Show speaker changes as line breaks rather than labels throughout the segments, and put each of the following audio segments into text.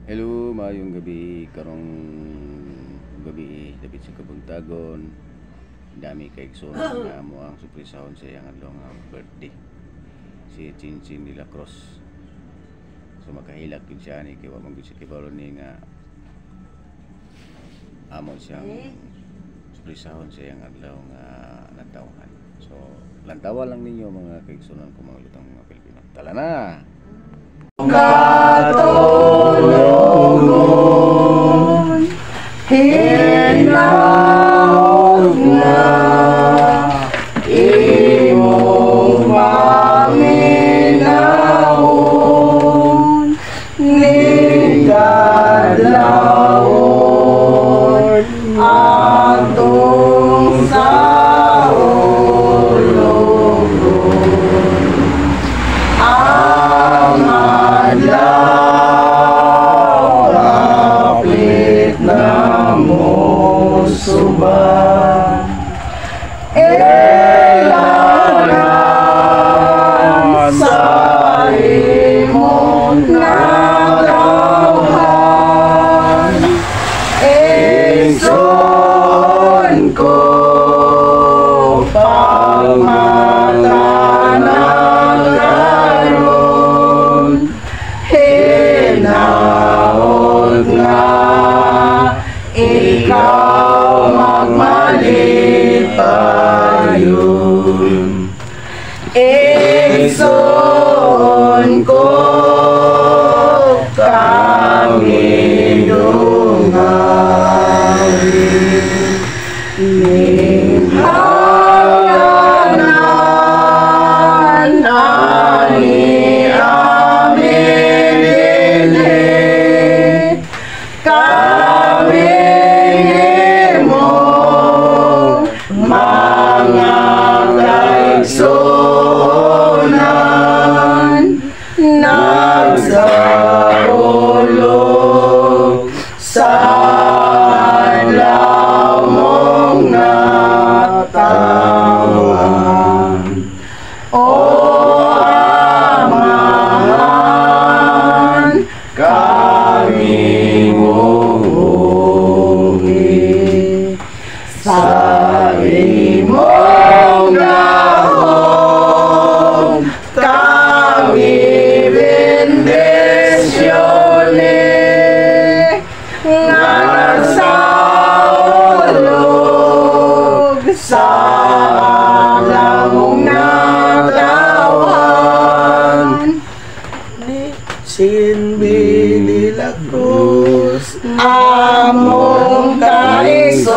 Hello, maayong gabi. Karong gabi dapat sa kabuntagon. Dami kay igsoon nga mo ang surpresahon sa iyang adlaw nga birthday. Si Chinchin de la Cruz. So makahilak gid siya ni kay wa man gid siya kibalo ni nga amo siyang surpresahon sa iyang adlaw nga natawhan. So lantawa lang ninyo mga kaigsunan ko mga lutang mga Pilipino. Tala na.
Katulungon hinaog na imong paminahon ni kadlawon atong sa subang elangan sa imong natawhan igsoon ko pagmatanagaron hinaot nga ikaw magmalipayon igsoon ko kami dungawin ning hangganan ani amin kami mga kaigsunan nagsahulog sa adlaw mong natawan o amahan kami muhi sa imong gahom kami bendisyone nga nagsahulog sa adlaw natawan ni Chinchin de la Cruz among kaigsunan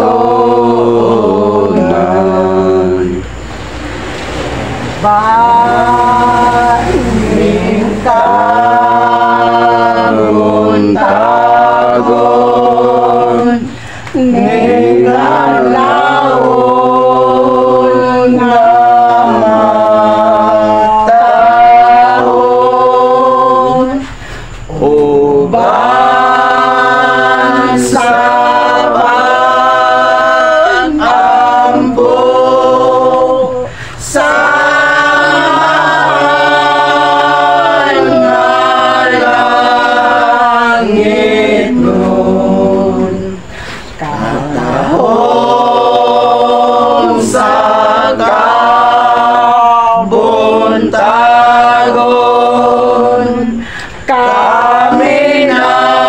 bahin kaguntagon ning kadlawon nga matahon uban sa pag-ampo sa langit nun katahon sa kabuntagon kami na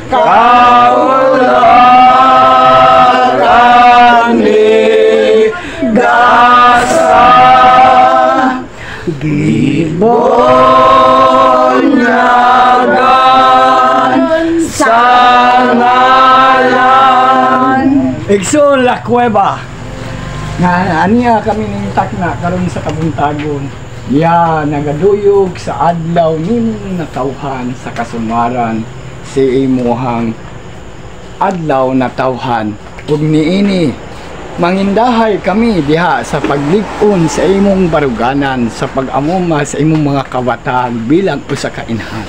kaulakan ni gasa gibonyagan sa ngalan
Igsoon la kuweba nga aniya kami ning takna karon sa kabuntagon. Ya nagaduyog sa adlaw nimong natawhan sa kasumaran si imuhang adlaw natawhan ug niini mangindahay kami diha sa paglig-on sa imong baruganan sa pag-amuma sa imong mga kabataan bilang usa ka inhan.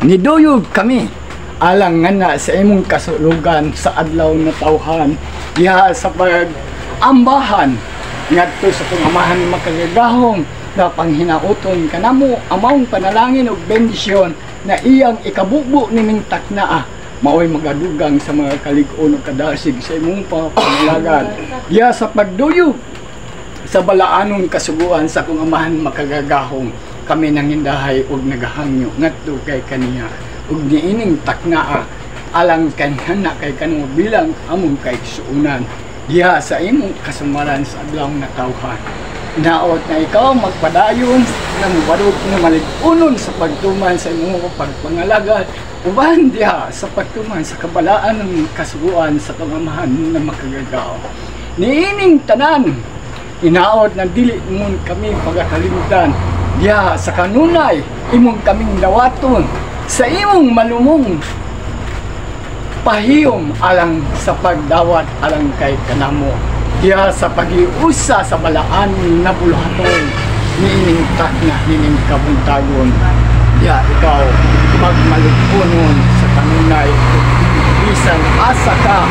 Niduyog kami alang nga sa imong kasulugan sa adlaw natawhan diha sa pag-ambahan ngadto sa pangamahan makagagahong na panghinauton kanamo among panalangin ug bendisyon na iyang ikabubo niming taknaa maoy magadugang sa mga kalig-on ug kadasig sa imong pangalagan ya sa pagduyog sa balaanong kasuguan sa kung amahan makagagahong kami nangindahay ug nagahangyo ngadto kay kaniya ug niining taknaa alang kanhana kay kanimo bilang among kaigsuunan ya sa imong kasumaran sa adlaw natawhan. Naot na ikaw magpadayon ng barog na malig-unon sa pagtuman sa imong pagpangalagad uban diha sa pagtuman sa kabalaan ng kasuguan sa pangamahan na makagagaw. Niining tanan inaot na dili mon kami pagakalimutan diha sa kanunay imong kaming dawaton sa imong malumong pahiyom alang sa pagdawat alang kay kanamo. Diya sa pag-iusa sa balaan na buluhaton niining takna nining kabuntagon diya ikaw magmalupunon sa kanunay bisan asa ka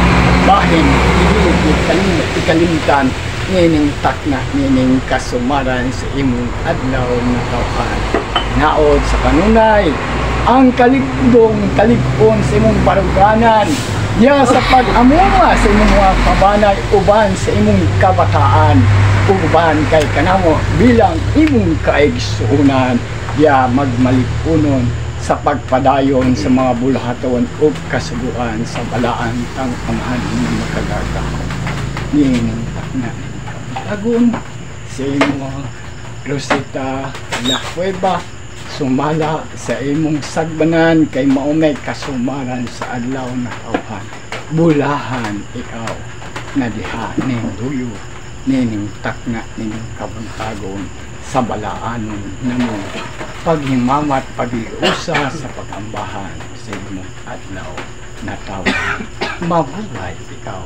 bahin dili ikalimtan niining takna nining kasumaran sa imong adlaw na tawhan. Naod sa kanunay ang kalig-on sa imong baruganan ya sa pag-amuma sa imong mga kabanay uban sa imong kabataan uban kay kanamo bilang imong kaigsuunan ya magmalipunon sa pagpadayon sa mga bulahaton ug kasuguan sa balaan tang amahan ng makagagaw niining takna agon sa imong Rosita La Cueva sumala sa imong sagbanan kay maumay kasumaran sa adlaw na tawhan. Bulahan ikaw na diha ning duyo nining takna nining kabuntagon sa balaanon namo paghimamat pag-iusa sa pagambahan sa imong adlaw na tawhan. Mabuhay ikaw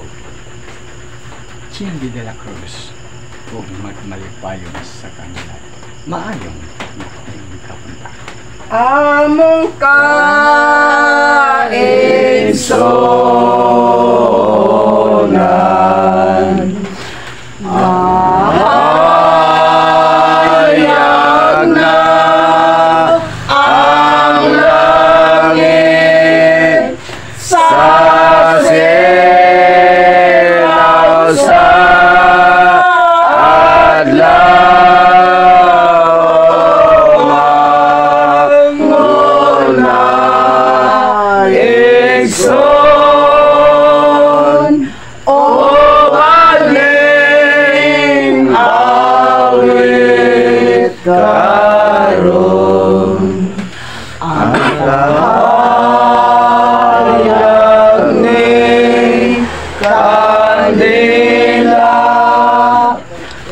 Cindy de la Cruz ug magmalipayon sa kanila. Maayong
among kaigsuunan mahayag na ang langit sa silaw sa adlaw Igsoon o galing awit karon ang kahayag ni kandila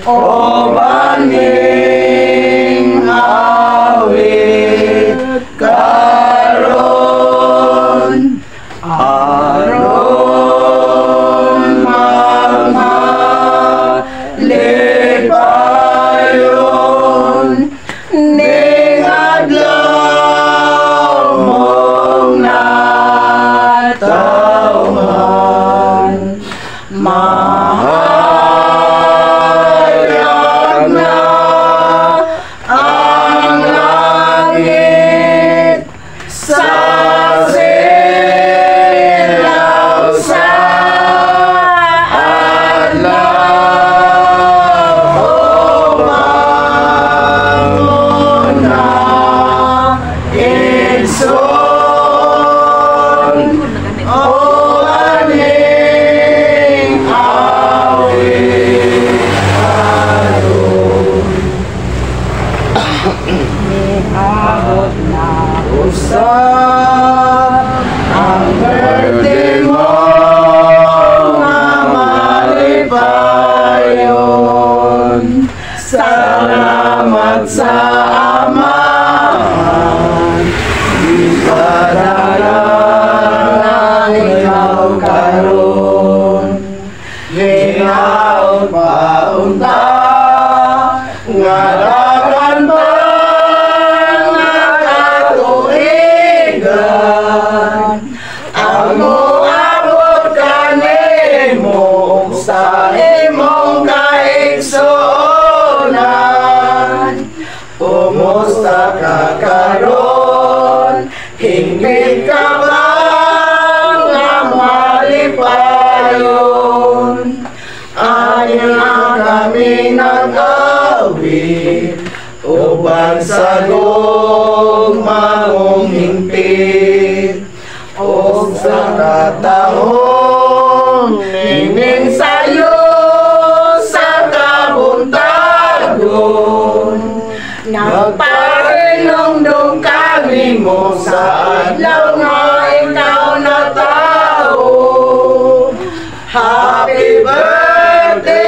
o baning awit karon aron mga lipayon ning adlaw mong natawhan mahayag na ang langit sa silaw sa adlaw bangon na igsoon O aning awit
Abot na
usap ang birthday mo nga malipayon. Salamat sa amahan, di padala ng ikaw karon. Hinaot paunta nga dagan pa nga katuigan. Ang moabot kanimo sa imong kaigsunan. Kumusta ka karon? Hingpit ka ba nga malipayon? Anya kami nag-awit uban sa gugmang hingpit. O sa katahong nining sayo sa kabuntagon, nagparinongdong kami mo sa adlaw nga ikaw na tao. Happy birthday,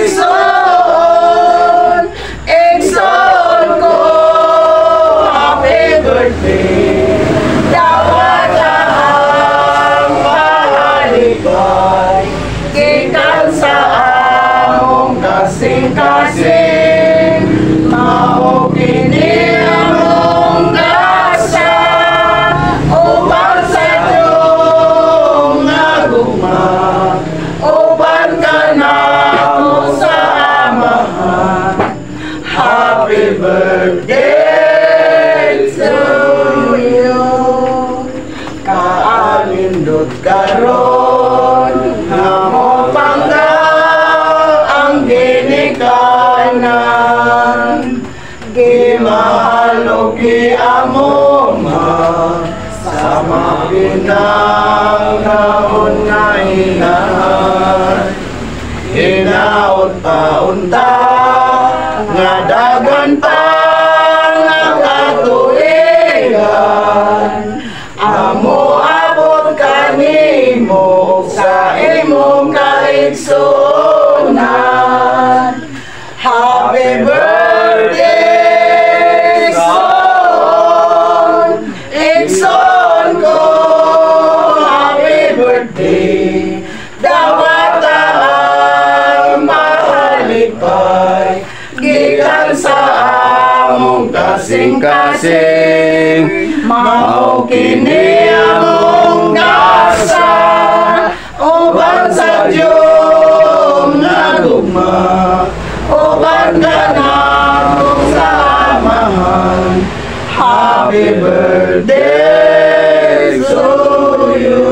Igsoon! Igsoon ko! Happy birthday! Dawat ang mahalipay, gikan sa among kasing-kasing, mao kini among gasa, uban sa Diyong nga gugma, uban ka na sa amahan. Happy birthday to you. Kaalindot karon nga mo pangga ang ginikanan. Gimahal giamo ma sa mapinangahon nga inahan. Hinaot paunta nga dagan pa nga katuigan. Amo abot kanimo sa imong kaigsunan. Happy birthday, Igsoon! Igsoon ko! Happy birthday! Dawat ang mahalipay, gikan sa among kasing-kasing, mao kini among gasa, uban sa Diyong nga gugma, uban ka na sa amahan. Happy birthday to you.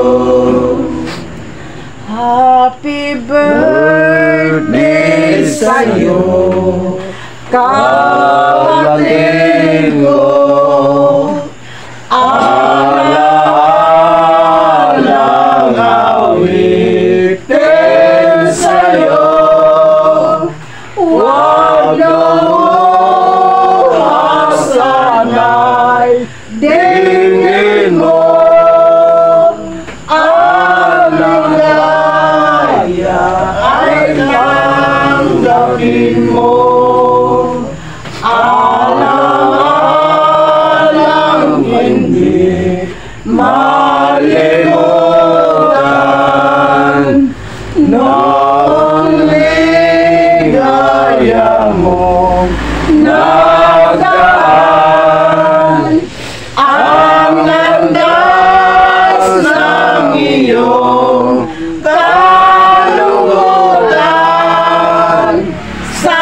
Happy birthday sa'yo, kapatid ko. Alang awitin sa'yo, wag na hasanay dingin mo. Ang ligaya ay tanggapin mo. Alang hindi malimutan noong ligaya mo nagdaan. Ang landas ng iyong kalugutan sa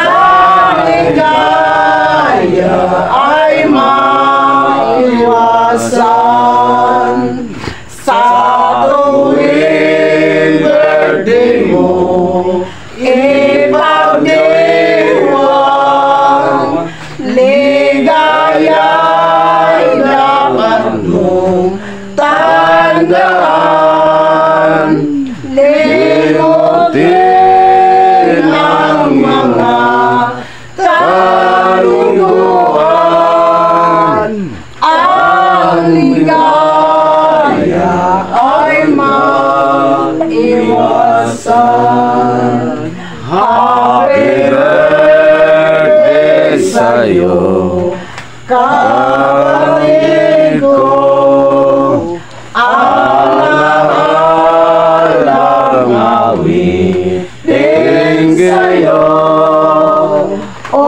ligaya ay maiwasan. Sa tuwing birthday mo, ipagdiwang ligaya'y dapat mong handaan, limutin ang mga kaluluwan. Ang ligaya ay maiwasan. Happy birthday sa'yo, kapatid ko. Alang awitin sa'yo, o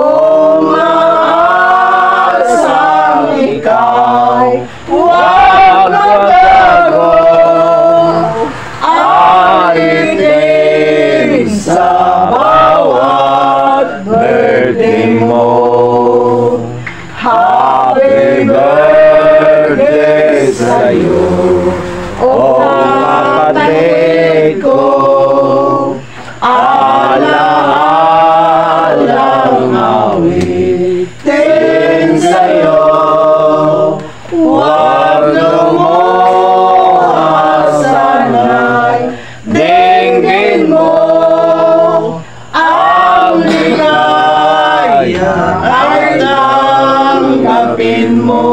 maasang ika'y huwag magtago. Awitin sa bawat birthday mo. Happy birthday sa'yo, o kapatid ko. Alang awitin sa'yo, huwag lumuhasan ay dinggin mo. Ang ligaya ay tanggapin mo.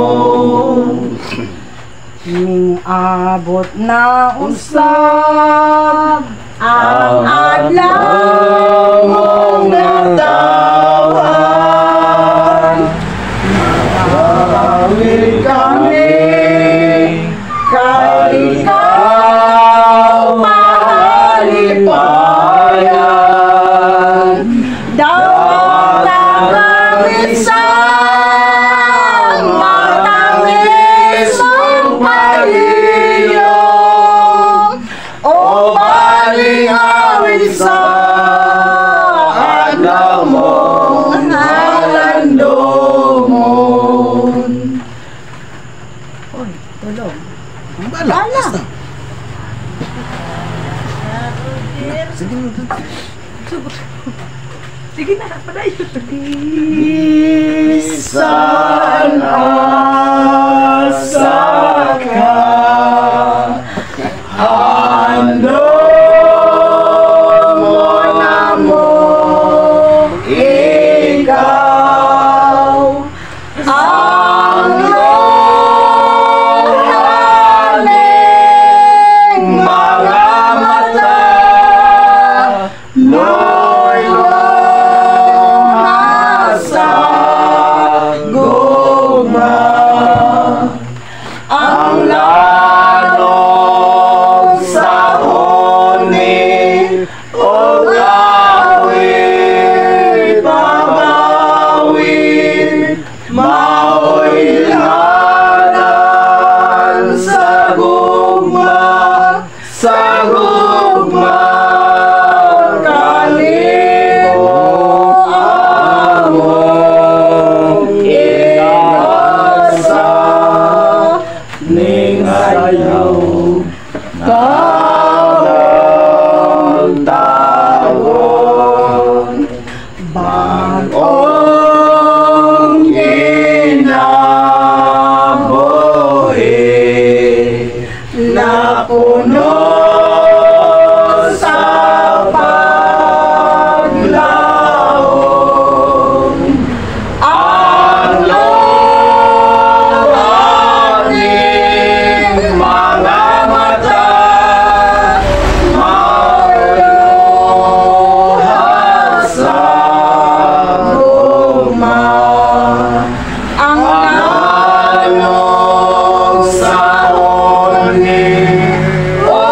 Ning abot na usab ang adlaw
mong natawan. Nakawit kami kay ikaw, mahalipayan.
dawat ang isang matangis mong paliyong
O balingawin sa adlaw mong halandumon.
tulong.
Bala.
Sige na, padayon.
Isan asa ka, handog mo na mo ikaw ang longhaning mga mata. Lord, sa gugma ang lalong sa huni o gawin pagawin mao'y lanan sa gugma kalimo among iasa ning ayaw taon bagong inabuhi na puno sa paglaon. Ang longhaning mga mata mauluha sa gugma. Ang lalong sa huni o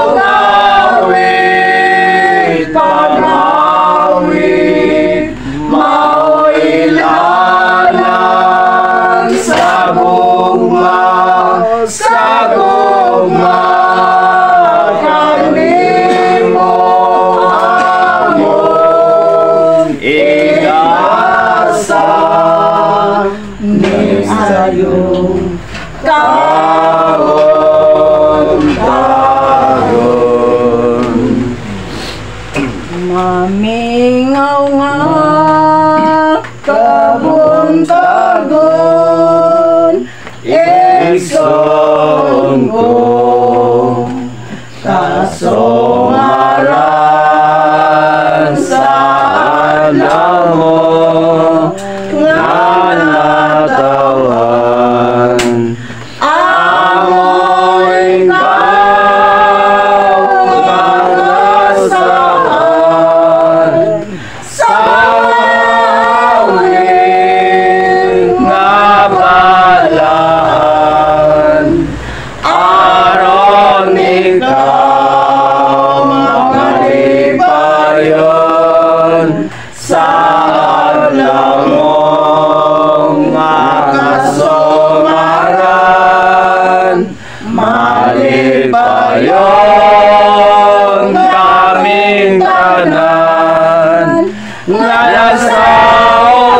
payon kaming tanan nga nasa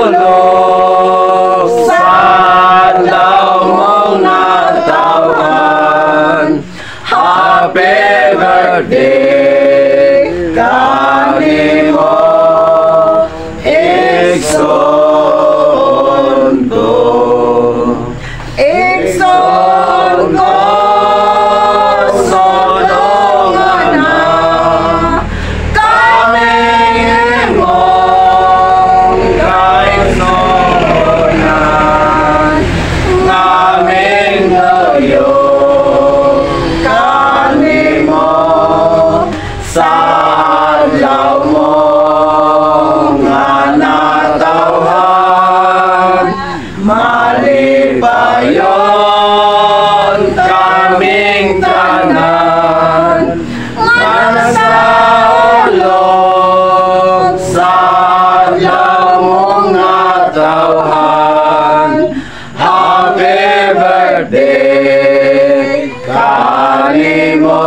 ulog sa adlaw mong natawhan. Happy birthday kanimo Igsoon ko.
Igsoon ko, sulungan na kami
mong kaigsuonan ngaming ngayon kanimo sa adlaw mo nga natawhan. Malipayon kaming tanan nga nasa ulog sa adlaw mong natawhan. Happy birthday kanimo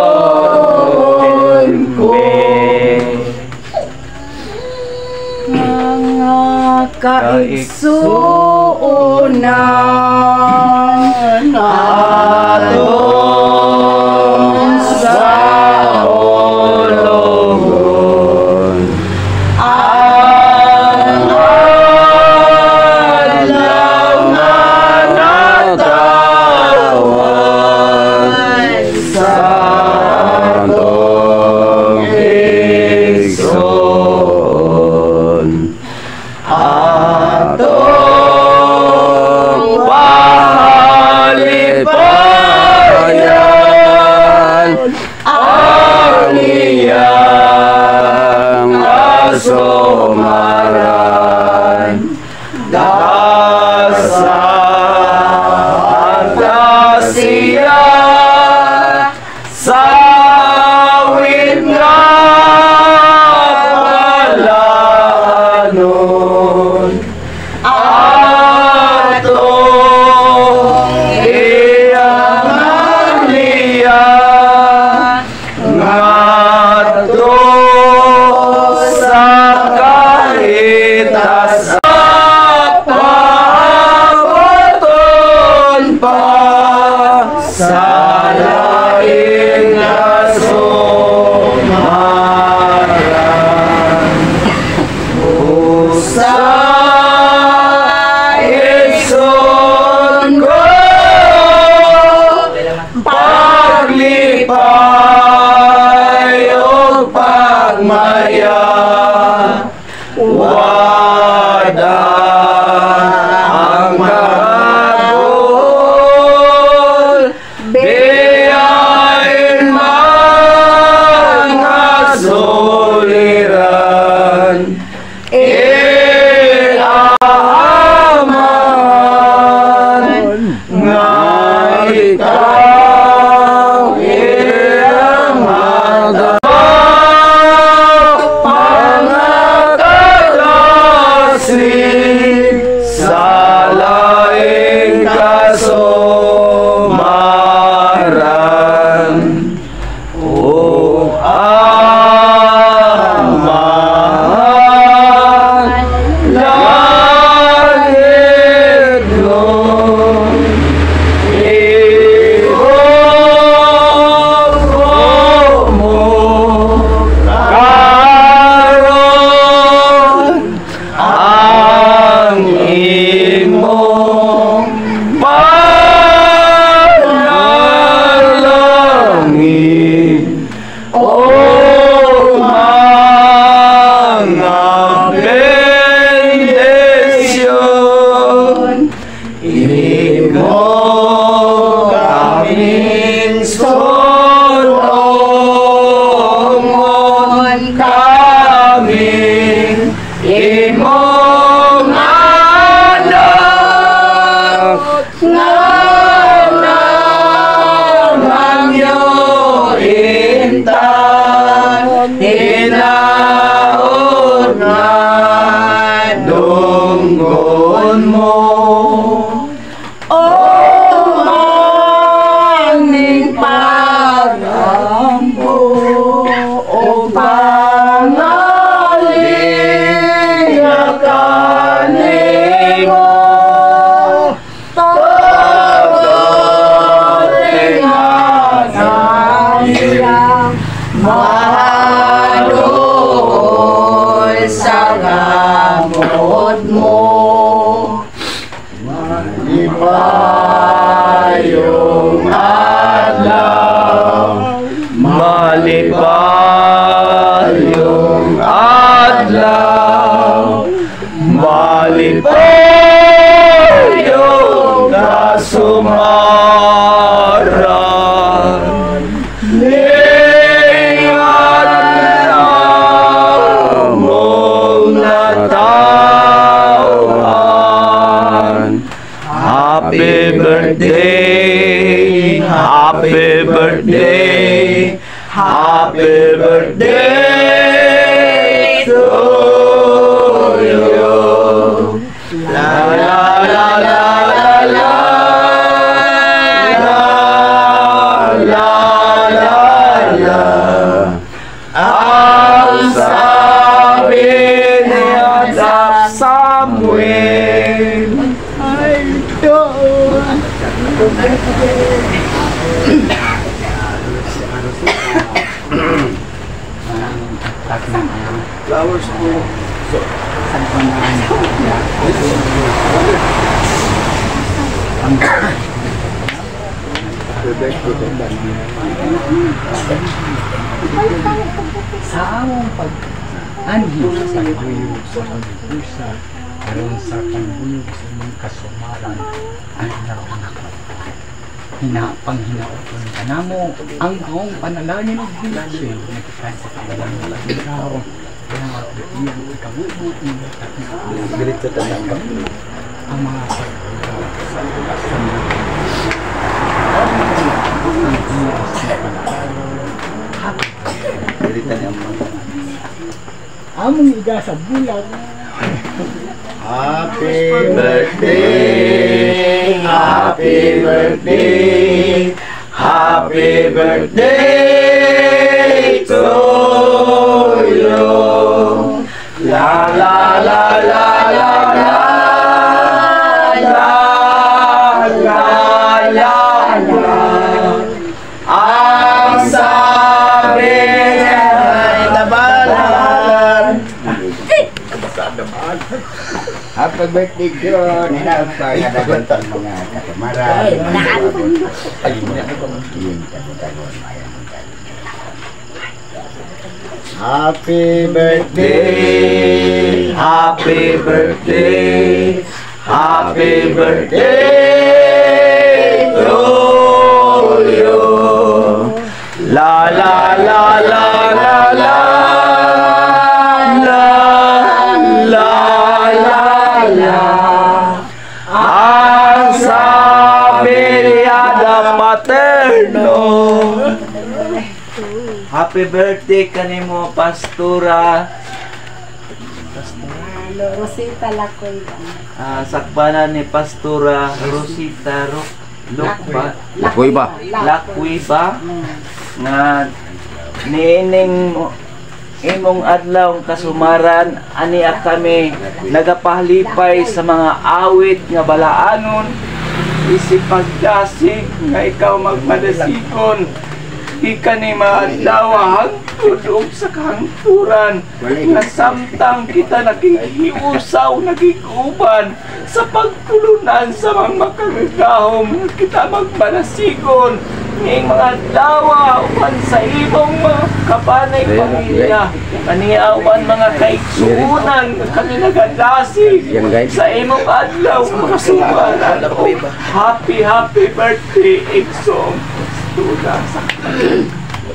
Igsoon ko.
mga kaigsuonan
Atong sa ulugon ang adlaw nga natawhan sa atong igsoon. Atong palipayan ang iyang asumaran. Dasal siya sa awit nga palanon. Atong iyang aliya ngadto sa kahitasan. Pahaboton pa sa laing asumaran. Sa Igsoon ko paglipay o pagmaya wada ang magul biya birthday, happy birthday to you. La la la la la la la la la. Ang sabi niya sa Samuel,
Ay, doon.
flowers po.
Sa among pag-anhi sa paguyog sa pagpusa karon sa paguyog sa mga kasumaran ang naroon hinapanghinaoton ka namo ang akong panalangin ng Diyos nagkakasya sa kabalang tao kaya iyang ikabubuot ng
Diretso tayo.
ang mga pagpusa sa mga
Diretso niya mga.
among iga sa bulag.
Happy birthday, happy birthday, happy birthday to you. La la la la la la la la la la. Ang sabi ay labanan.
Happy birthday, John! Napagadagan mga kasamaran. Happy birthday!
Happy birthday, happy birthday to you. La la la la la la la la la la. Ang sabi niya na paterno. Happy birthday kanimo Pastora.
Rosita Lakoy.
Sakbanan ni Pastora Rosita
Lakoy ba?
Lakwi ba? Nga niining imong adlaw kasumaran aniya kami nagapahlipay sa mga awit nga balaanon isip pagdasig nga ikaw magmadasigon ika ni maadlaw hangtod og sa kahangturan nga samtang kita naghihiusaw nagiguban sa pagtulunan sa mga makagagahom kita magmanasigon ning mga dawa uban sa imong mga kapanay pamilya kaniawan mga kaigsuunan kami nagadasig sa imong adlaw kasumaran happy birthday Igsoong Pastora sa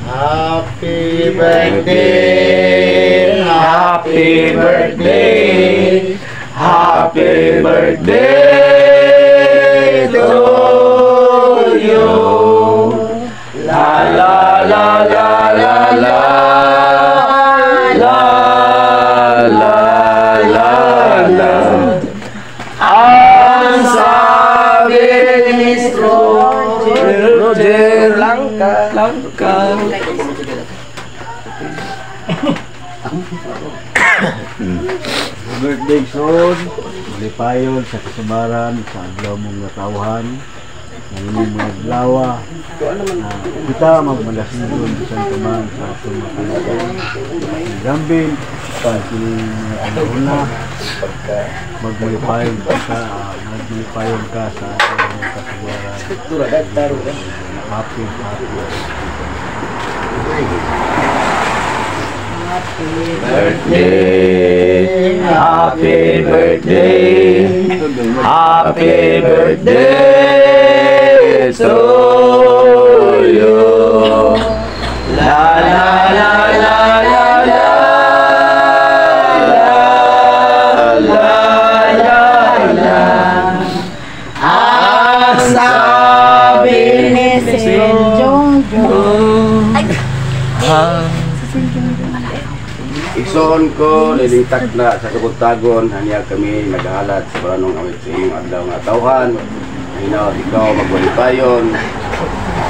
Happy birthday!
Happy birthday! Happy birthday to you! La la la la la la la la la la. Ang sabi ni Roger Langka.
Birthday son, malipayon sa kasamaran, sa adlaw mong natawhan, ng inyong mga adlawa. Kita magmalasigon sa taman sa atong makalagay. Gambin, pagkiling na magmalipayon ka sa atong mga kasamaran. Happy
birthday, happy birthday, happy birthday to you. La la la la la la la la la. Ang sabi ni Sir Jong
Igsoon ko nining takna sa kabuntagon hanya kami naghahalad sa paranong awit sa inyong adlaw nga tawhan. Hinaot ikaw magwalipayon,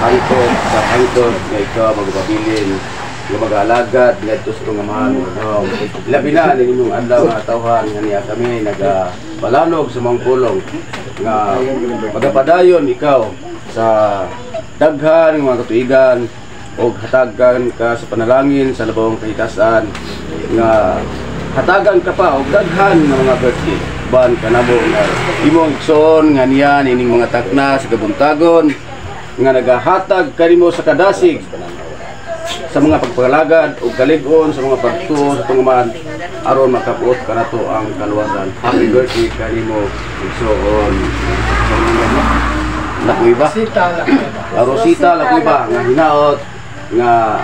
hangtod sa hangtod nga ikaw magpabilin, nga mag-alagad ngadto sa mga mahal nga labi na ninyong adlaw nga tawhan hanya kami nagabalanog sa mga pulong nga magapadayon ikaw sa daghan nga mga katuigan o hatagan ka sa panalangin sa labawang kahitasan nga hatagan ka pa og daghan nga mga birthday ban kanamo nga imong igsoon nga niyan ining mga takna sa kabuntagon nga nagahatag kanimo sa kadasig sa mga pagpalagad o kalig-on sa mga pagtuo sa tungaman aron makapuot kanato ang kaluwasan. Happy birthday kanimo igsoon. Lakuiba. Rosita Lakuiba nga hinaot nga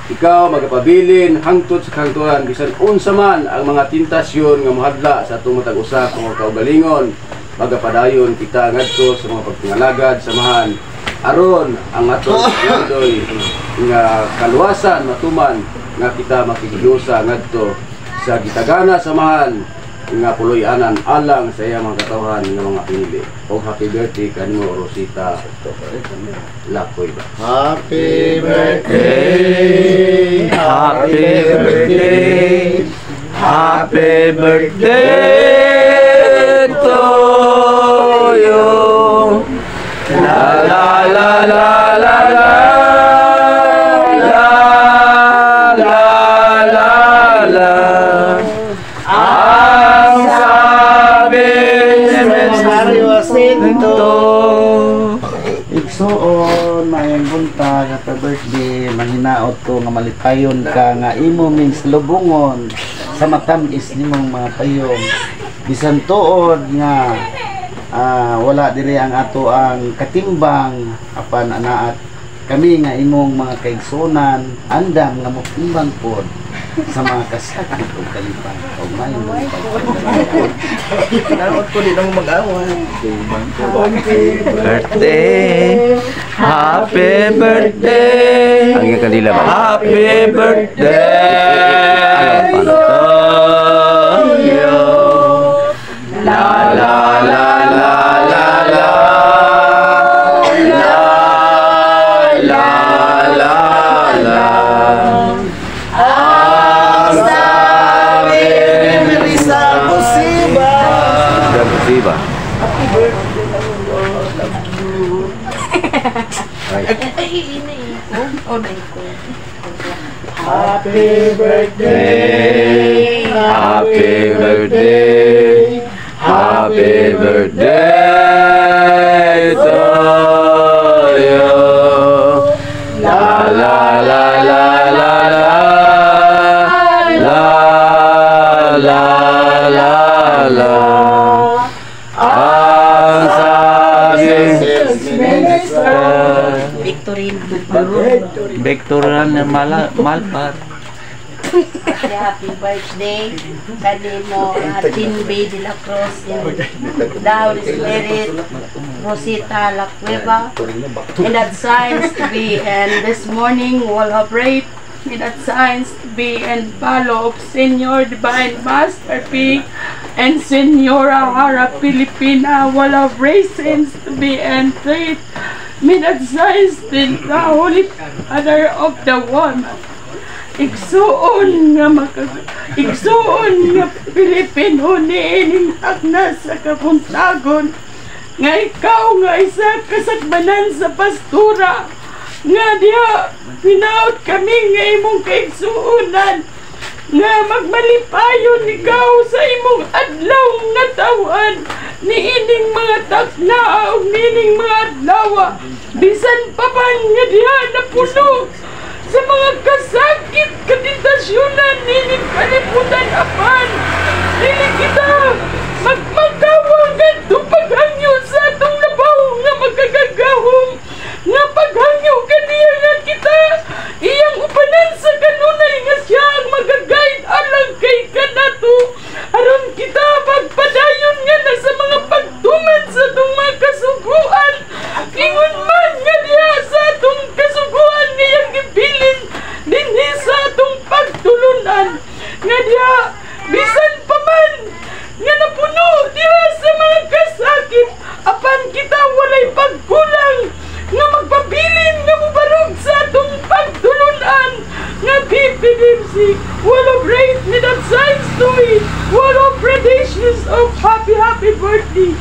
ikaw magapabilin hangtod sa kahangturan bisan unsa man ang mga tentasyon nga mohadla sa atong matag usa ka mga kaugalingon magapadayon kita ngadto sa mga pagpangalagad samahan aron ang atong pagdoy nga kaluwasan matuman nga kita makiglusa ngadto sa gitagana samahan nga puloy-anan alang sa iyang mga katawhan nga mga pinili. O happy birthday kanimo Rosita Lakuiba.
Happy birthday, happy birthday, happy birthday to you. La la la la la la la la la la. Ang sabi ni Mario Jacinto.
Igsoon, mayang buntag at birthday, manghinaot ko nga malipayon ka nga imo ming salubungon sa matamis nimong mga payong. Bisan tuod nga wala diri ang ato ang katimbang apan anaat kami nga imong mga kaigsunan andam nga motimbang pod sa mga kasakit o kalipang o mayong
Dapat ko din ang mag-awan.
Birthday, happy birthday,
Ang iyang kanila ba?
happy birthday to you. La la la la la la la la la la.
Ang sabi ni Rizal Musiba.
Diba?
Happy birthday,
Happy birthday, happy birthday to you. La la la la la la la la la. Ang sabi Victorin na malpar.
Happy birthday kanino Tinbay de la Cruz the Holy Spirit Rosita Lacueva in that signs to be, and this morning we'll have prayed in that signs to be and follow of Senior Divine Master P and Senora Hara Filipina will have raisins to be and faith may that signs in the Holy Father of the One igsuon nga Pilipino niining takna sa kabuntagon nga ikaw nga isa kasakbanan sa pastura nga diha pinaot kami nga imong kaigsuonan nga magmalipayon ikaw sa imong adlaw nga tawhan niining mga takna o niining mga adlaw bisan pa man nga diha napuno sa mga kasakit katentasyonan nining kalibutan apan dili kita magmagawang ngadto paghangyo sa atong labaw nga magkagagahom nga paghangyo kaniya nga kita iyang upanan sa kanunay nga siya ang magagayad alang kay kanato aron kita magpadayon nga na sa mga pagtuman sa atong mga kasuguan ingon man nga diha sa atong kasuguan nga iyang music, full of rain and sights to it, full of radiations of happy birthday.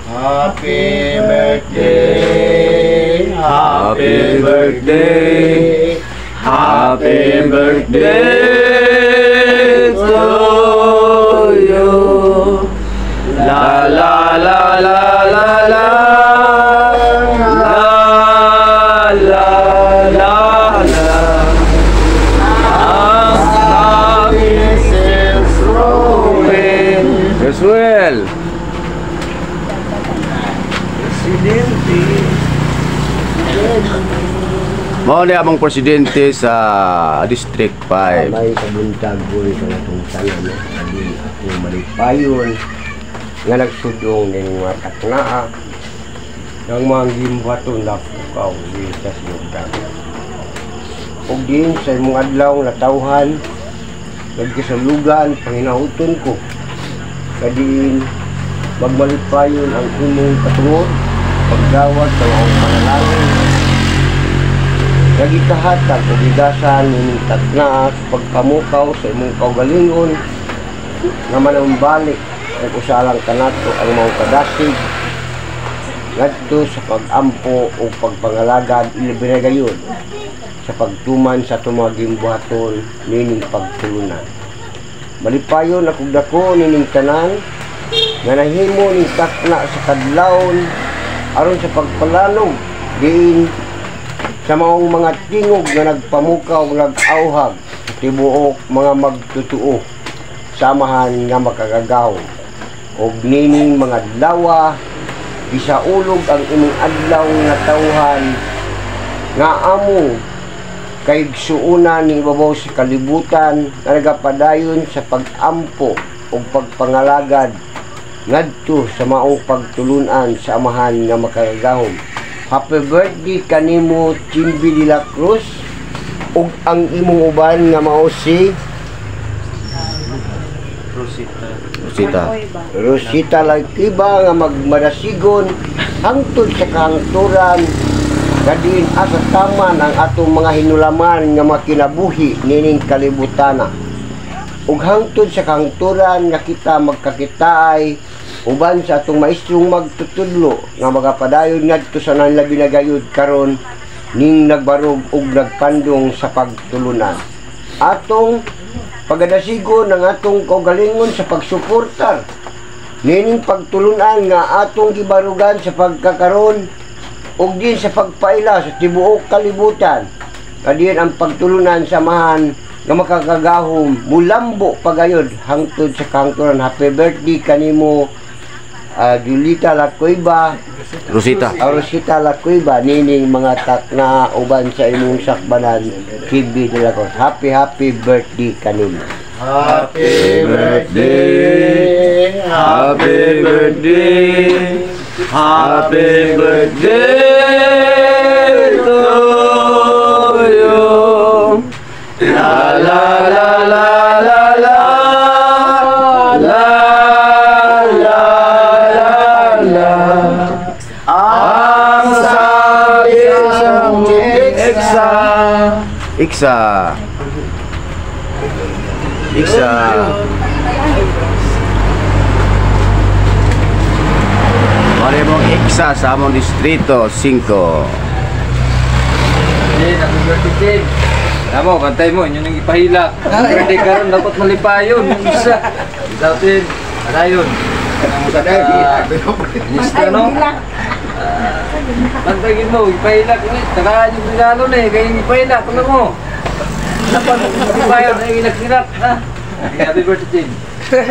Happy birthday,
Happy birthday, happy birthday to you. La la la la la la la la la la. Ang sabi is rolling. Yes, well. Mao ni among presidente sa District 5.
May kabuntag ko sa natong tanan, no? Sabi ako malipayon nga nagsudong ng mga taknaa ng mga gimbaton na pukaw sa sinugdan. O din sa imong adlaw na tawhan, nagkasalugan, panginahuton ko. Kadiin, magmalipayon ang imong katungod, pagdawat sa mga panalangin, nagikahatag o bigasan ng takna sa pagpamukaw sa imong kaugalingon nga manambalik ang usalang kanato ang mga kadasig ngadto sa pag-ampo o pagpangalagad ilibinagayon sa pagtuman sa tumaging buhaton nining pagtulunan. Malipayon akong dako nining tanan nga nahimo ning takna sa kadlawon aron sa pagpalanog diin sa mga tingog nga nagpamukaw nag-auhag tibuok mga magtutuo samahan nga makagagaw og nining mga lawa gisaulog ang imong adlaw nga tawhan nga amo kay suuna ning ibabaw sa kalibutan nga nagapadayon sa pag-ampo ug pagpangalagad ngadto sa maong pagtulunan sa amahan nga makagagahom. Happy birthday kanimo Chimbi de la Cruz ug ang imong uban nga mao si Rosita Lakiba nga magmadasigon hangtod sa kahangturan kadiin asa taman ang atong mga hinulaman nga makinabuhi nining kalibutana ug hangtod sa kahangturan nga kita magkakitaay uban sa atong maestrong magtutudlo nga magapadayon ngadto sa nanlabi na gayud karon ning nagbarog ug nagpandong sa pagtulunan. Atong pagadasigon ang atong kaugalingon sa pagsuportar nining pagtulunan nga atong gibarugan sa pagkakaron ug din sa pagpaila sa tibuok kalibutan. Kadiin ang pagtulunan samahan nga makakagahom mulambo pagayod hangtod sa kahangturan. Happy birthday kanimo Julita Lakuiba,
Rosita
Lakuiba, nining mga takna uban sa imong sakbanan, Chimbi de la Cruz. Happy birthday kanimo.
Happy birthday,
Happy birthday, happy birthday to you. La la la la la la la la la la. Ang sabi sa Iksa. Mari mong Iksa sa among distrito 5.
Happy birthday, Amo, kantay mo, yun yung ipahilak. Birthday karon dapat malipayon. Yung isa. Dapat alayon. Lista, no? Pantagin mo, ipahilak. Takaan yung regalo na eh. Kaya yung ipahilak. Ano mo? Ipayon, ay hilak-hilak. Happy birthday.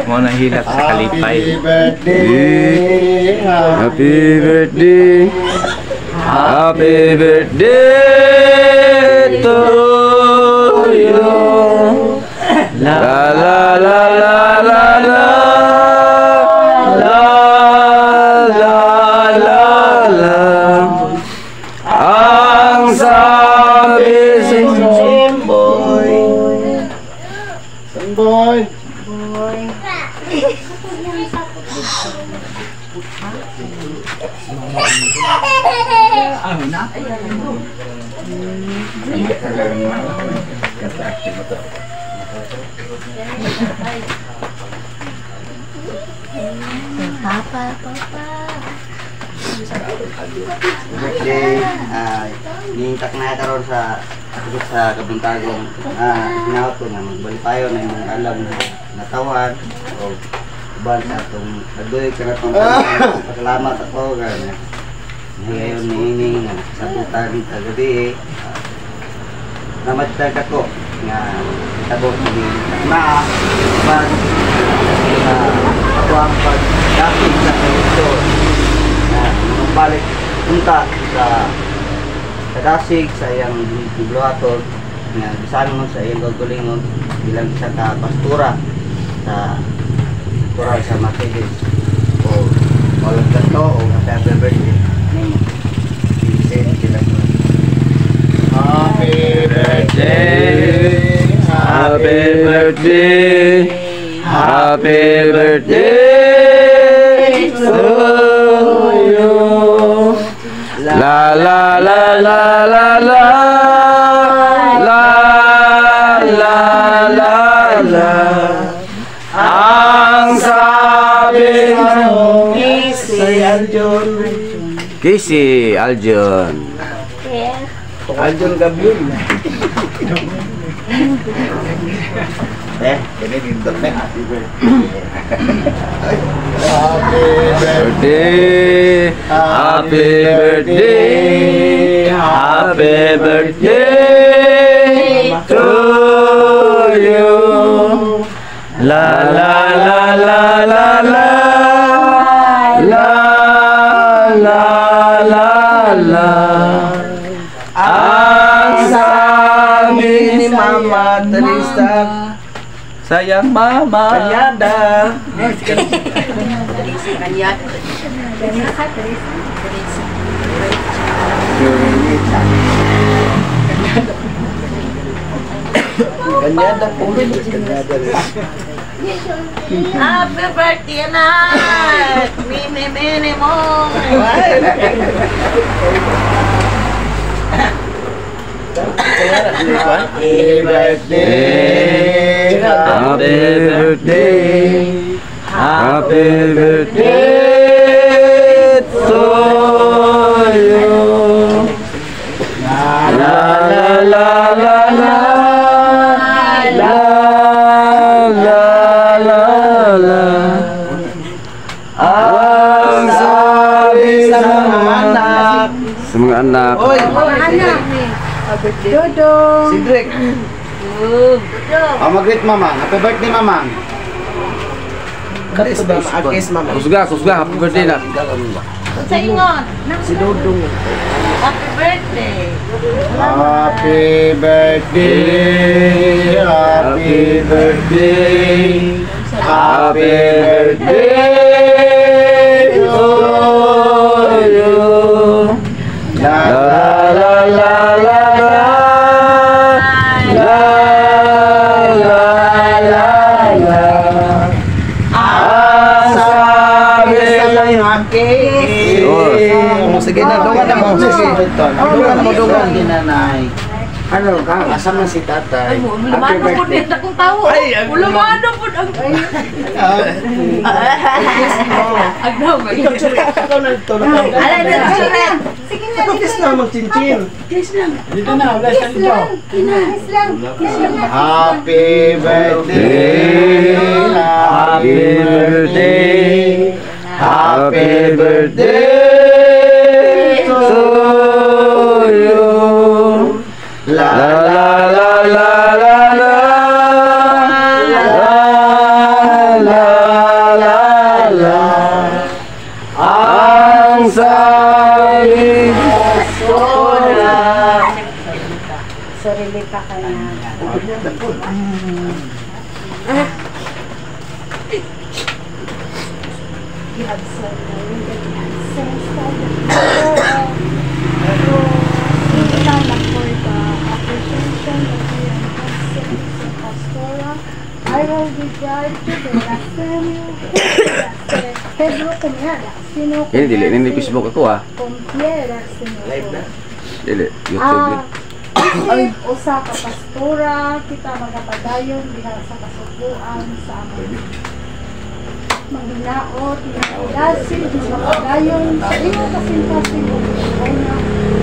Mo na hilak sa kalipay.
Happy birthday,
Happy birthday. Happy birthday to you. La la la la la la la la la la. Ang sabi sa
boy.
Papa.
Birthday, ningtak na karon sa Kabuntagong. Hinaot ko nga magbalik tayo na yung alam na natawan o uban sa itong nagdoy ka na itong pasalamat ako gano'n. Ngayon niining sa butan kagabi namatag ako nga tabot ni na uban ako ang pagdating sa kalisyon balik punta sa Dasig sa iyang bibluaton nga bisan mo sa iyang gagalingon bilang isa ka pastura sa pastura sa Mercedes o walang ganto o happy birthday
Happy birthday,
happy birthday,
happy birthday to you. La la la la la la la la la la. Ang sabi mo
si Aljon
Casey Aljon.
Aljon Gabriel ini dito na happy
birthday, happy birthday, happy birthday to you. La la la la la la la la la la. Ang sabi ni Mama Teresa, sayang Mama Kanyada.
Kanyada po Kanyada
Happy birthday, anak! Mini mo!
Happy birthday, happy birthday, happy birthday to you. La la la la la la la la la. Ang sabi sa mga anak,
Sa mga anak.
Oy!
Dodo.
Si Drake. Mag-greet Mama. Happy birthday Mama. Kiss Mama.
Kusga, happy birthday na.
Sa ingon!
Si Dodong.
Happy birthday!
happy birthday, happy birthday, happy birthday to you. La la la la la la la la la. Ang sabi sa
Sige na, dungan na mo. Sige. Dungan na mo, dungan. Nanay. Ano ka? Asam na si tatay.
Ulamano po din akong tao. Ulamano po ang... Agdaw ba?
Ikaw na ito.
Alay na, sige na.
Kiss na mag-chinchin.
Kiss lang.
Dito na, wala sa inyo.
Kiss lang.
happy birthday, happy birthday, happy birthday to you. La la la la la la la la la. Ang sabi
Sorry, lipa ka na. You have so many sense hindi lang for the appreciation of your presence in Pastora. I will be glad to the lesson Pedro Kumyada. Sino
Ini dili Facebook ako ah.
Kumpiera.
Dili YouTube.
isip usa ka pastora kita magapadayon diha sa kasubuan sa among manghinaot dasin magapadayon sa imo kasintasin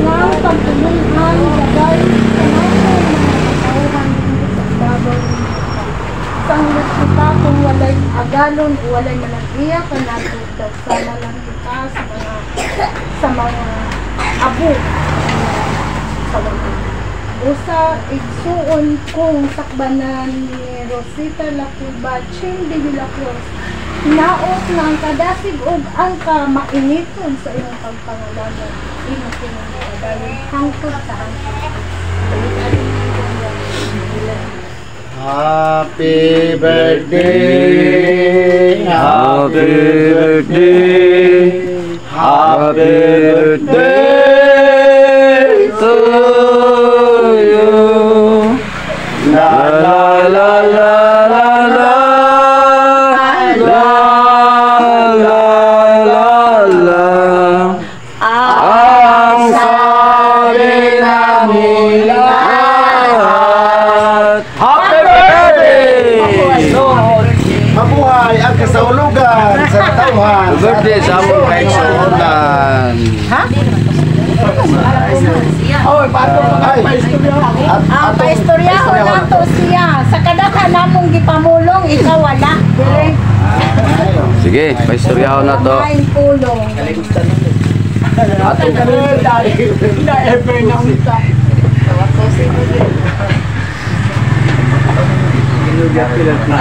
nga ang pagtulungan bagay kanang mga katawhan sa ibabaw sang kita kung walay agalon o walay managbiya kanato dagsana lang kita sa mga abo sa mga usa igsuon kong sakbanan ni Rosita Lacuba Chindi de la Cruz naot nga ang kadasig og ang kamainiton sa iyong pagpangalaga imo kinahanglan hangtod sa hangtod.
Happy birthday,
Happy birthday, happy birthday to you. La la la la la la la la la la. Ang sabi namin lahat, happy birthday!
mabuhay ang kasaulugan sa tauhan.
Happy birthday sa among kaigsuonan.
Oh, pato
Ay.
Ang paistoryaho nato siya sa kadaghan namong gipamulong ikaw wala dire
Sige, paistoryaho na to.
maing pulong
Ato.
na-ever na unta.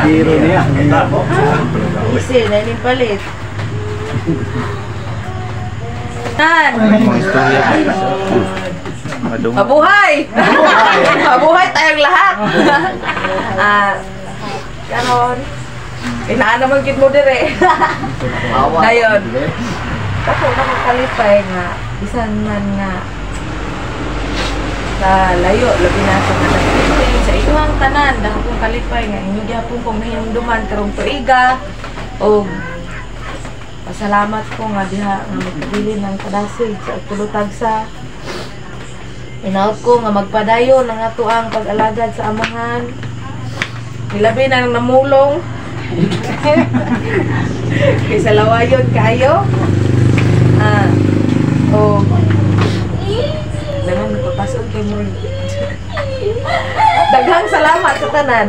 Hero niya.
Isi, nainin palit. Tan!
Istorya.
Mabuhay! Mabuhay tayong lahat! Karon, inaan naman kit mo dire. Dayon. Ako nakakalipay nga, bisan man nga sa layo, labi na sa nagtiting sa inyong tanan, dahil akong kalipay nga, inyo gyapon kong nahinumduman karong tuiga, o pasalamat ko nga diha nga magpabilin ng kadasig sa tulutag sa inaot ko nga magpadayon ang ato ang pag-alagad sa amahan. Nilabi na namulong. Kaysa lawayon kayo. O naman napapasok kay mo. Daghang salamat sa tanan.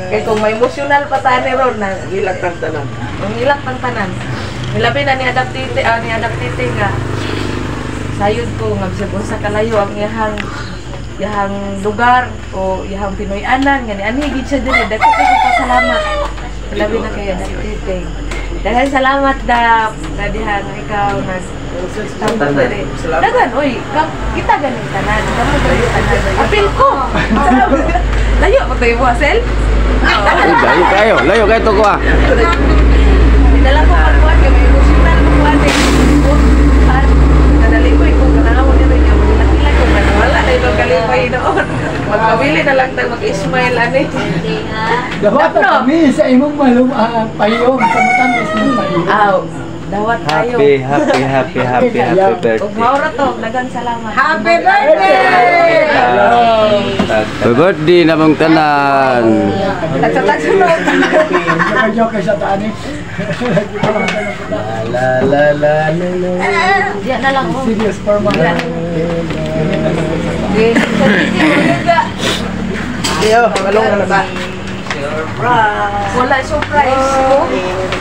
Kay kung may emosyonal pa tayo ron na
Ilag tang tanan.
ang ilak ng tanan. Nilabi na ni adaptite nga sayod ko nga bisag unsa kalayo ang iyahang lugar o iyahang Pinoy-anan nga ani gid siya diri dako ko pasalamat. Nilabi na kay adaptite. Dahil salamat da diha nga ikaw nag diri. Dagan oy, kita ganin tanan. Kamo diri tanan. Apil ko. Layo pa tayo mo sel.
Layo kayo to ko ah.
Dala ko pagkuhan kay may emosyonal ko ate. Kadalikoy ko kanahon ni rin yung nakila ko wala na itong kalipay noon. Magpabili na lang tayo mag-ismail ani.
Dapat kami sa imong payong sa matamis ng payong.
Aw, dawat tayo.
Happy birthday.
Ug maura to, daghang salamat.
happy birthday
Happy birthday namang tanan.
Tagsa-tagsunod.
Nakajoke sa tani.
La la la la la.
Diyan na lang mo.
Serious for my
Iyo, malong na ba?
Wala surprise ko.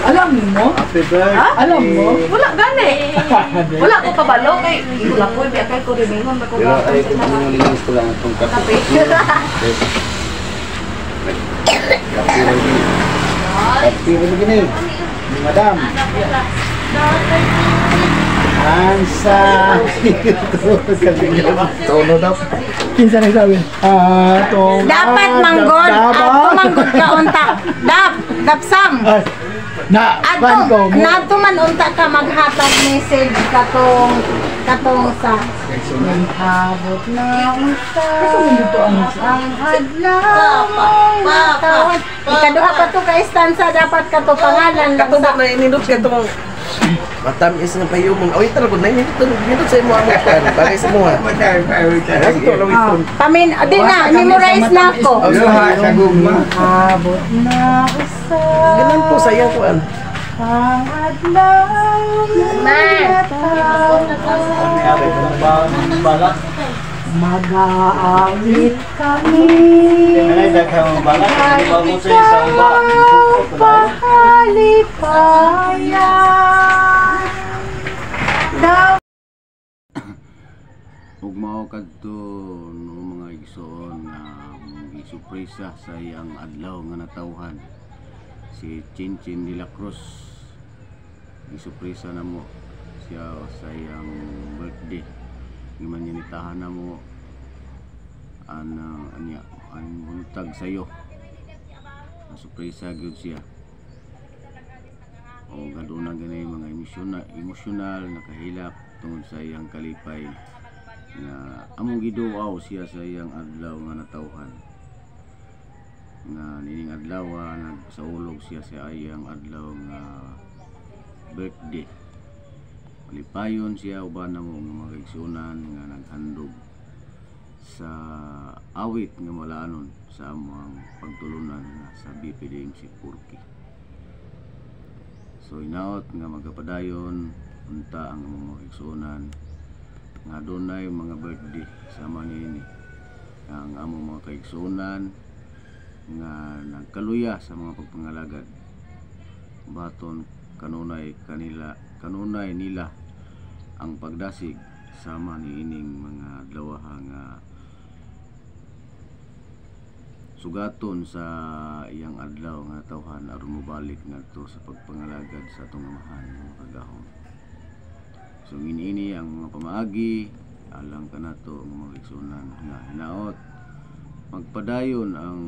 Alam mo?
Happy birthday.
Alam mo?
Wala gani. Wala ko kabalo kay wala ko biya kay ko rimingon ba ko
Pero ay
gapon
kung ano linis ko lang itong kape.
Happy birthday. Madam. Ansa. Tono daw.
Kinsa nagsabi?
dapat manggod manggod ka unta dapsam
Na, ban ko mo.
nato man unta ka maghatag message katong sa abot na unta ang adlaw tawad ikaduha pa to ka istansa dapat ka to pangalan lang
Katubag na inindot ka itong
Matamis nga payumon. Oy, talaga na dito sa imo ang kan. Bagay sa mo.
Pamin, di na, memorize na ako.
Abot na usa.
Ganun po sayang ko an.
Pangadlaw mag-aawit kami. Pahalipayan.
Ug mao kadto no mga igsoon nga gisurpresa sa iyang adlaw nga natawhan si Chinchin de la Cruz. Gisurpresa namo siya sa iyang birthday. Gimanyanitahan namo an buntag sayo. Surpresa gyud siya. O gaduna gani mga emosyonal nakahilak tungod sa iyang kalipay na among giduaw siya sa iyang adlaw nga natawhan. Nga nining adlaw nagsaulog siya sa iyang adlaw nga birthday. Malipayon siya uban namo mga kaigsunan nga naghandog sa awit nga malaanon sa among pagtulunan sa BPDMC Purki. So inaot nga magapadayon unta ang mga kaigsunan nga dunay mga birthday sama niini ang among mga kaigsunan nga nagkaluya sa mga pagpangalagad baton kanunay nila ang pagdasig sama niining mga adlawaha nga sugaton sa iyang adlaw nga tawhan aron mobalik ngadto sa pagpangalagad sa atong amahan mga kagahom. So ini ang mga pamaagi alang kanato ang mga igsunan nga hinaot magpadayon ang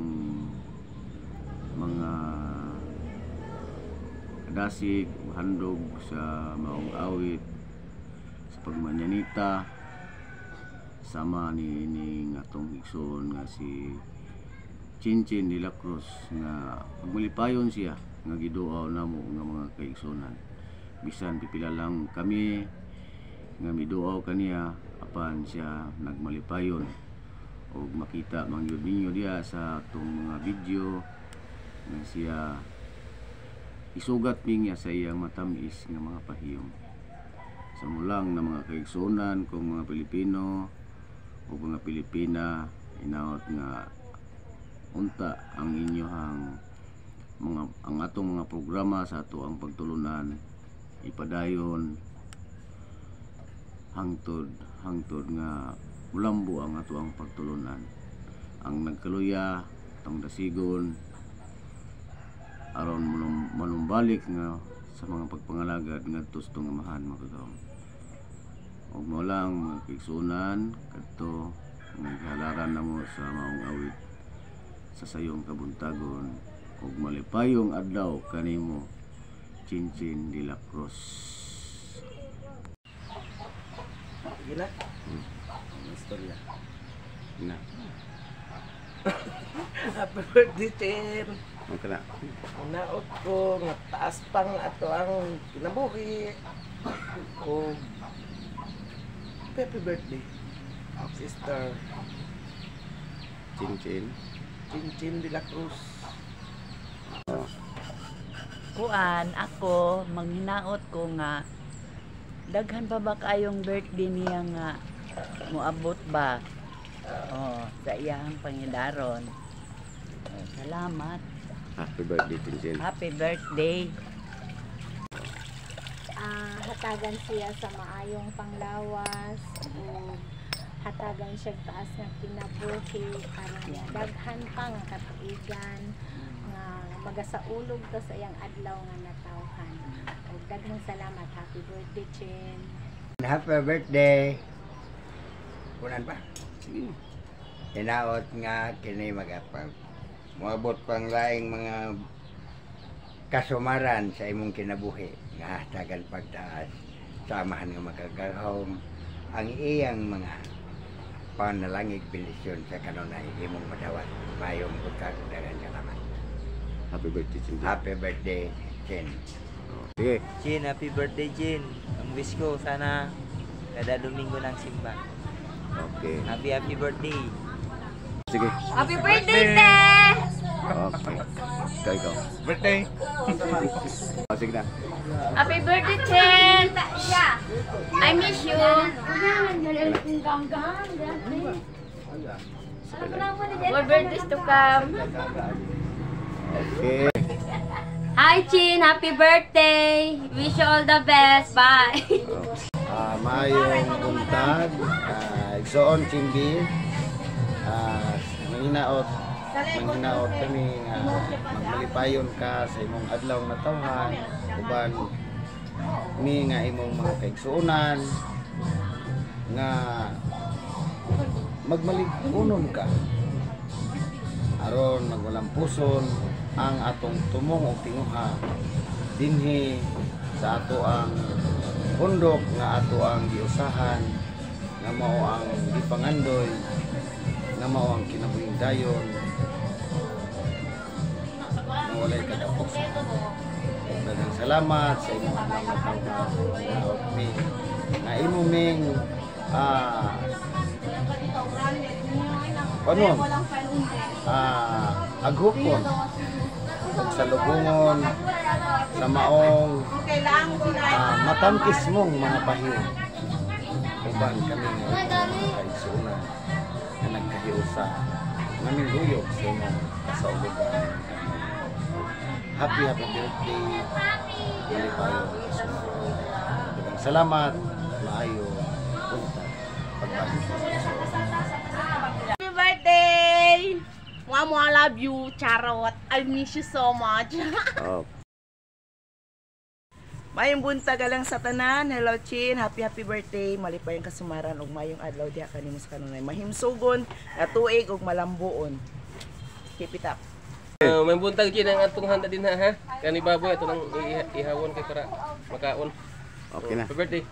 mga dasig handog sa maong awit sa pagmanyanita sama ni atong igsoon nga si Chinchin de la Cruz nga pagmalipayon siya nga giduaw namo nga mga kaigsunan bisan pipila lang kami nga miduaw kaniya apan siya nagmalipayon o makita mangyud ninyo diya sa atong mga video nga siya isugat niya sa iyang matamis nga mga pahiyom sa mulang na mga kaigsunan kung mga Pilipino o mga Pilipina inaot nga unta ang inyohang ang atong mga programa sa ato ang pagtulunan ipadayon hangtod nga ulambo ang ato ang pagtulunan ang nagkaluya tong dasigon aron manumbalik nga sa mga pagpangalagad ngadto sa tong amahan mga kagawom ug mo lang mga kaigsunan kadto naghalaran namo sa maong awit sa sayong kabuntagon ug malipayong adlaw kanimo Chinchin de la Cruz.
Gila.
Istorya. Na.
Happy birthday, Chen.
Ang kana.
Naot ko nga taas pang ato ang kinabuhi. O happy birthday, sister
Chinchin.
Chinchin de la Cruz.
Kuan ako manghinaot ko nga daghan pa ba kayong birthday niya nga moabot ba sa iyang pangidaron. Salamat.
Happy birthday Chinchin.
Happy birthday.
Hatagan siya sa maayong panglawas o hatagan siya taas nga kinabuhi aron daghan pang katuigan nga magasaulog ta sa iyang adlaw nga natawhan. Ug daghang salamat. Happy birthday, Chen.
Happy birthday. Kunan ba? Hinaot nga kini magapag moabot pang laing mga kasumaran sa imong kinabuhi nga hatagan pagtaas samahan nga makagahom ang iyang mga panalangig bilisyon sa kanunay imong madawat mayong butang dagan salamat.
Happy birthday Chinchin.
Happy birthday, Chen.
Sige.
Chin, happy birthday, Chin. Ang wish ko, sana kada Domingo ng simba.
Okay.
Happy birthday.
Sige.
Happy birthday, te!
Okay. Ikaw.
Birthday.
Sige na.
Happy birthday, Chen! I miss you. More birthdays to come.
Okay.
Hi, Chin! Happy birthday! Wish you all the best. Bye!
Maayong buntag, igsoon Chimbi, manghinaot kami nga magmalipayon ka sa imong adlaw na tawhan, uban mi nga imong mga kaigsuonan nga magmaligunon ka aron magwalampuson ang atong tumong ug tinguha dinhi sa ato ang bundok nga ato ang giusahan nga mao ang gipangandoy nga mao ang kinabuhing dayon nga walay kadapok sa daghang salamat sa imong mga tawhan mi nga imo ming aghupon ug sa lubungon sa maong matangkis mong mga pahiyo uban kami nga kaigsuonan nga nagkahiusa namin luyog sa imong kasaulogan. Happy birthday Malipayo. Salamat, maayo punta pagbalik.
Happy birthday! Mama, I love you, Charot. I miss you so much. Mayong buntag lang sa tanan. Hello, Chin. Happy birthday. Malipay ang kasumaran ug mayong adlaw diha kanimo sa kanunay. Mahimsugon, natuig ug malambuon. Keep it up.
May buntag Chin ang atong handa din ha. Kani baboy ato nang ihawon kay para makaon.
Okay na.
Happy birthday.